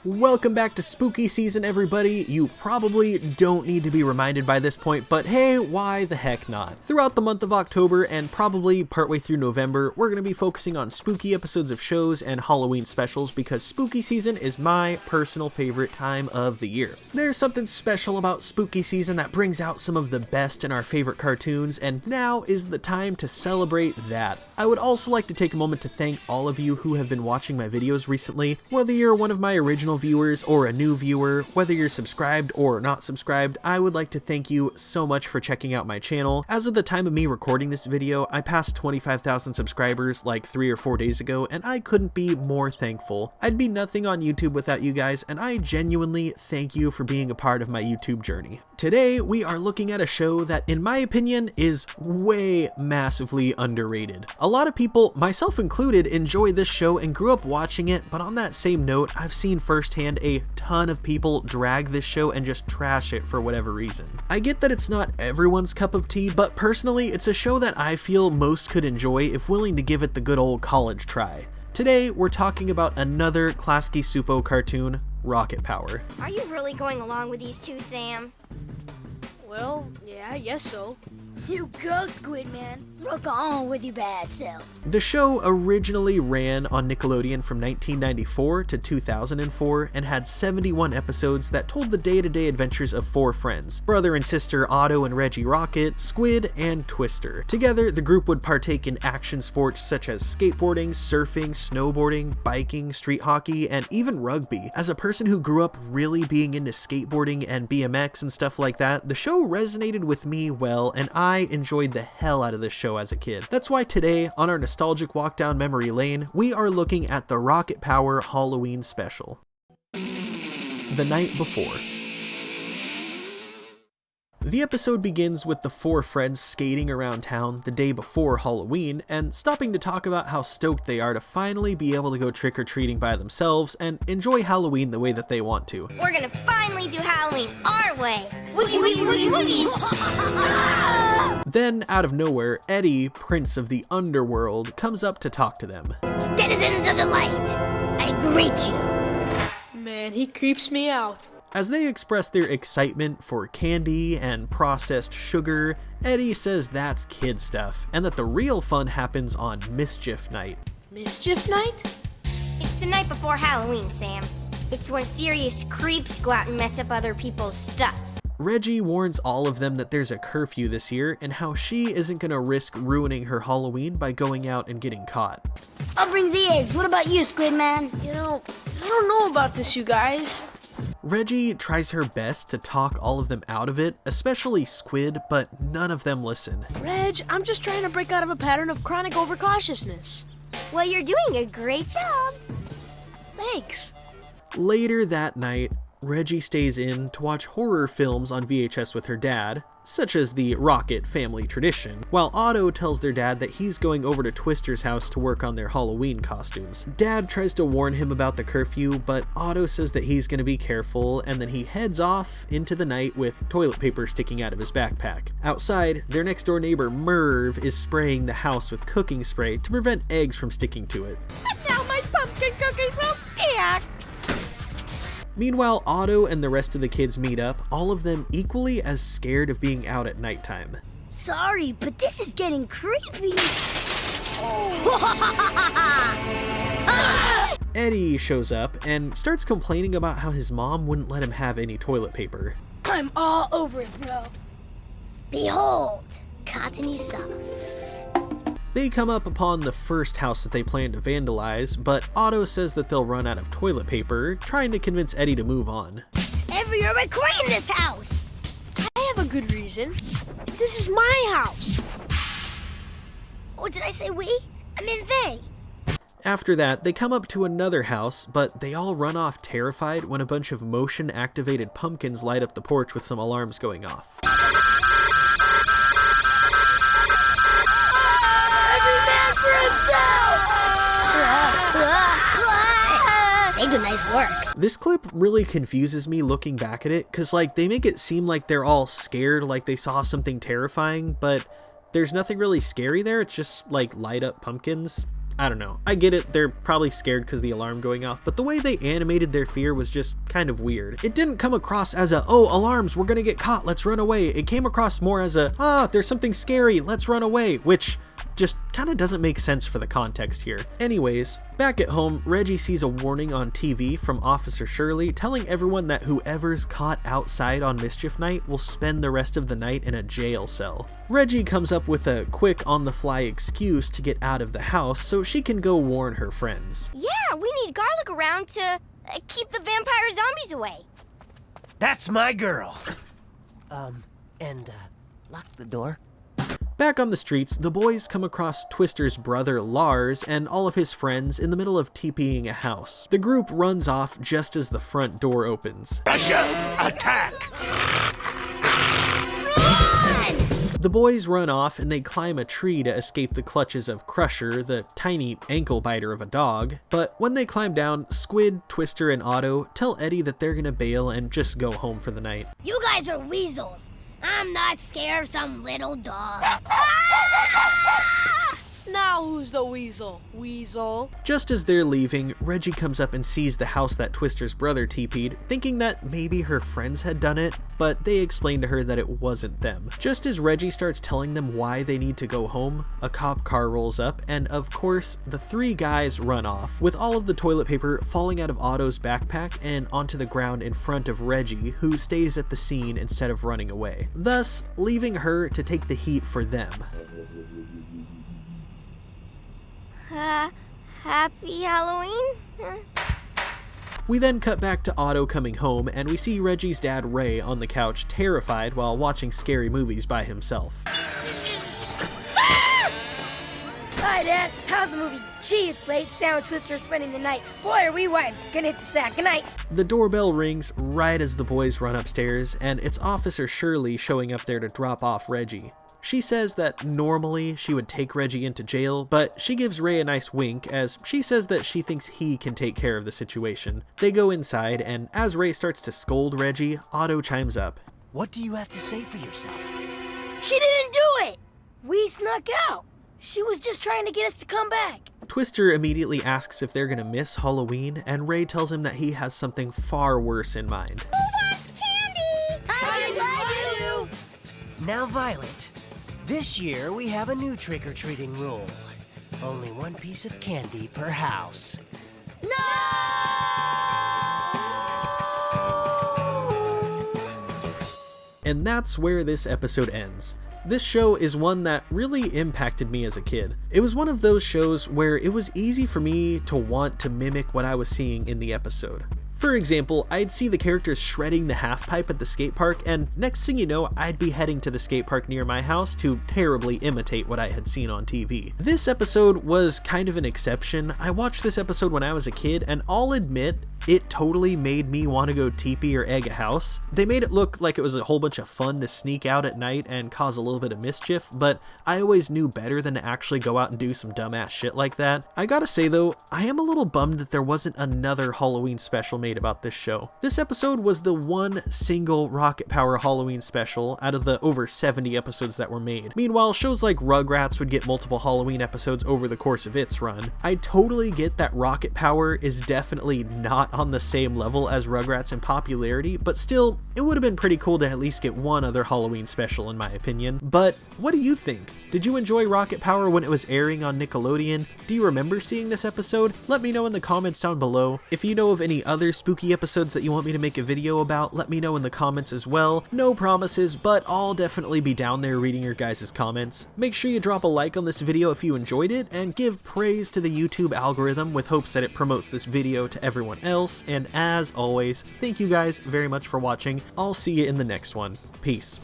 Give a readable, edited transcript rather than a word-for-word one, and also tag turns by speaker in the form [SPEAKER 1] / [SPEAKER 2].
[SPEAKER 1] Welcome back to spooky season, everybody. You probably don't need to be reminded by this point, but hey, why the heck not? Throughout the month of October and probably partway through November, we're going to be focusing on spooky episodes of shows and Halloween specials because spooky season is my personal favorite time of the year. There's something special about spooky season that brings out some of the best in our favorite cartoons, and now is the time to celebrate that. I would also like to take a moment to thank all of you who have been watching my videos recently, whether you're one of my original viewers or a new viewer, whether you're subscribed or not subscribed. I would like to thank you so much for checking out my channel. As of the time of me recording this video, I passed 25,000 subscribers like 3 or 4 days ago, and I couldn't be more thankful. I'd be nothing on YouTube without you guys, and I genuinely thank you for being a part of my YouTube journey. Today, we are looking at a show that, in my opinion, is way massively underrated. A lot of people, myself included, enjoy this show and grew up watching it, but on that same note, I've seen firsthand a ton of people drag this show and just trash it for whatever reason. I get that it's not everyone's cup of tea, but personally, it's a show that I feel most could enjoy if willing to give it the good old college try. Today, we're talking about another Klasky Supo cartoon, Rocket Power.
[SPEAKER 2] Are you really going along with these two, Sam?
[SPEAKER 3] Well, yeah, I guess so.
[SPEAKER 4] You go, Squid Man. Rock on with your bad self.
[SPEAKER 1] The show originally ran on Nickelodeon from 1994 to 2004 and had 71 episodes that told the day-to-day adventures of 4 friends, brother and sister Otto and Reggie Rocket, Squid, and Twister. Together, the group would partake in action sports such as skateboarding, surfing, snowboarding, biking, street hockey, and even rugby. As a person who grew up really being into skateboarding and BMX and stuff like that, the show resonated with me well, and I enjoyed the hell out of this show as a kid. That's why today, on our nostalgic walk down memory lane, we are looking at the Rocket Power Halloween special. The Night Before. The episode begins with the 4 friends skating around town the day before Halloween and stopping to talk about how stoked they are to finally be able to go trick-or-treating by themselves and enjoy Halloween the way that they want to.
[SPEAKER 2] We're gonna finally do Halloween our way! Woogie woogie woogie woogie!
[SPEAKER 1] Then, out of nowhere, Eddie, Prince of the Underworld, comes up to talk to them.
[SPEAKER 4] Denizens of the light, I greet you.
[SPEAKER 3] Man, he creeps me out.
[SPEAKER 1] As they express their excitement for candy and processed sugar, Eddie says that's kid stuff, and that the real fun happens on Mischief Night.
[SPEAKER 3] Mischief Night?
[SPEAKER 2] It's the night before Halloween, Sam. It's when serious creeps go out and mess up other people's stuff.
[SPEAKER 1] Reggie warns all of them that there's a curfew this year and how she isn't gonna risk ruining her Halloween by going out and getting caught.
[SPEAKER 4] I'll bring the eggs. What about you, Squid Man?
[SPEAKER 3] You know, I don't know about this, you guys.
[SPEAKER 1] Reggie tries her best to talk all of them out of it, especially Squid, but none of them listen.
[SPEAKER 3] Reg, I'm just trying to break out of a pattern of chronic overcautiousness.
[SPEAKER 2] Well, you're doing a great job.
[SPEAKER 3] Thanks.
[SPEAKER 1] Later that night, Reggie stays in to watch horror films on VHS with her dad, such as the Rocket family tradition, while Otto tells their dad that he's going over to Twister's house to work on their Halloween costumes. Dad tries to warn him about the curfew, but Otto says that he's going to be careful, and then he heads off into the night with toilet paper sticking out of his backpack. Outside, their next door neighbor Merv is spraying the house with cooking spray to prevent eggs from sticking to it.
[SPEAKER 2] And now my pumpkin cookies will stick!
[SPEAKER 1] Meanwhile, Otto and the rest of the kids meet up, all of them equally as scared of being out at nighttime.
[SPEAKER 4] Sorry, but this is getting creepy.
[SPEAKER 1] Eddie shows up and starts complaining about how his mom wouldn't let him have any toilet paper.
[SPEAKER 4] I'm all over it, bro. Behold, cottony soft.
[SPEAKER 1] They come up upon the first house that they plan to vandalize, but Otto says that they'll run out of toilet paper, trying to convince Eddie to move on.
[SPEAKER 4] Every year I cry in this house.
[SPEAKER 3] I have a good reason. This is my house.
[SPEAKER 4] Or did I say we? I meant they.
[SPEAKER 1] After that, they come up to another house, but they all run off terrified when a bunch of motion-activated pumpkins light up the porch with some alarms going off.
[SPEAKER 4] They do nice work.
[SPEAKER 1] This clip really confuses me looking back at it, cause like they make it seem like they're all scared, like they saw something terrifying, but there's nothing really scary there. It's just like light up pumpkins. I don't know. I get it, they're probably scared because the alarm going off, but the way they animated their fear was just kind of weird. It didn't come across as a, oh, alarms, we're gonna get caught, let's run away. It came across more as a, there's something scary, let's run away, which just kind of doesn't make sense for the context here. Anyways, back at home, Reggie sees a warning on TV from Officer Shirley telling everyone that whoever's caught outside on mischief night will spend the rest of the night in a jail cell. Reggie comes up with a quick on-the-fly excuse to get out of the house so she can go warn her friends.
[SPEAKER 2] Yeah, we need garlic around to keep the vampire zombies away.
[SPEAKER 5] That's my girl. Lock the door.
[SPEAKER 1] Back on the streets, the boys come across Twister's brother Lars and all of his friends in the middle of TPing a house. The group runs off just as the front door opens.
[SPEAKER 5] Russia, attack!
[SPEAKER 1] The boys run off and they climb a tree to escape the clutches of Crusher, the tiny ankle biter of a dog. But when they climb down, Squid, Twister, and Otto tell Eddie that they're gonna bail and just go home for the night.
[SPEAKER 4] You guys are weasels. I'm not scared of some little dog.
[SPEAKER 3] Now who's the weasel? Weasel?
[SPEAKER 1] Just as they're leaving, Reggie comes up and sees the house that Twister's brother TP'd, thinking that maybe her friends had done it, but they explain to her that it wasn't them. Just as Reggie starts telling them why they need to go home, a cop car rolls up, and of course, the three guys run off, with all of the toilet paper falling out of Otto's backpack and onto the ground in front of Reggie, who stays at the scene instead of running away, thus leaving her to take the heat for them.
[SPEAKER 2] Happy Halloween?
[SPEAKER 1] We then cut back to Otto coming home, and we see Reggie's dad Ray on the couch, terrified while watching scary movies by himself.
[SPEAKER 3] Hi, Dad. How's the movie? Gee, it's late. Sam and Twister are spending the night. Boy, are we wiped. Gonna hit the sack. Good night.
[SPEAKER 1] The doorbell rings right as the boys run upstairs, and it's Officer Shirley showing up there to drop off Reggie. She says that normally she would take Reggie into jail, but she gives Ray a nice wink as she says that she thinks he can take care of the situation. They go inside, and as Ray starts to scold Reggie, Otto chimes up.
[SPEAKER 5] What do you have to say for yourself?
[SPEAKER 3] She didn't do it. We snuck out. She was just trying to get us to come back.
[SPEAKER 1] Twister immediately asks if they're gonna miss Halloween, and Ray tells him that he has something far worse in mind.
[SPEAKER 2] Who wants candy?
[SPEAKER 3] I do.
[SPEAKER 5] Now, Violet, this year we have a new trick-or-treating rule. Only one piece of candy per house.
[SPEAKER 1] And that's where this episode ends. This show is one that really impacted me as a kid. It was one of those shows where it was easy for me to want to mimic what I was seeing in the episode. For example, I'd see the characters shredding the half pipe at the skate park, and next thing you know, I'd be heading to the skate park near my house to terribly imitate what I had seen on TV. This episode was kind of an exception. I watched this episode when I was a kid, and I'll admit, it totally made me want to go teepee or egg a house. They made it look like it was a whole bunch of fun to sneak out at night and cause a little bit of mischief, but I always knew better than to actually go out and do some dumbass shit like that. I gotta say though, I am a little bummed that there wasn't another Halloween special made about this show. This episode was the one single Rocket Power Halloween special out of the over 70 episodes that were made. Meanwhile, shows like Rugrats would get multiple Halloween episodes over the course of its run. I totally get that Rocket Power is definitely not on the same level as Rugrats in popularity, but still, it would have been pretty cool to at least get one other Halloween special in my opinion. But what do you think? Did you enjoy Rocket Power when it was airing on Nickelodeon? Do you remember seeing this episode? Let me know in the comments down below. If you know of any other spooky episodes that you want me to make a video about, let me know in the comments as well. No promises, but I'll definitely be down there reading your guys' comments. Make sure you drop a like on this video if you enjoyed it, and give praise to the YouTube algorithm with hopes that it promotes this video to everyone else. And as always, thank you guys very much for watching. I'll see you in the next one. Peace.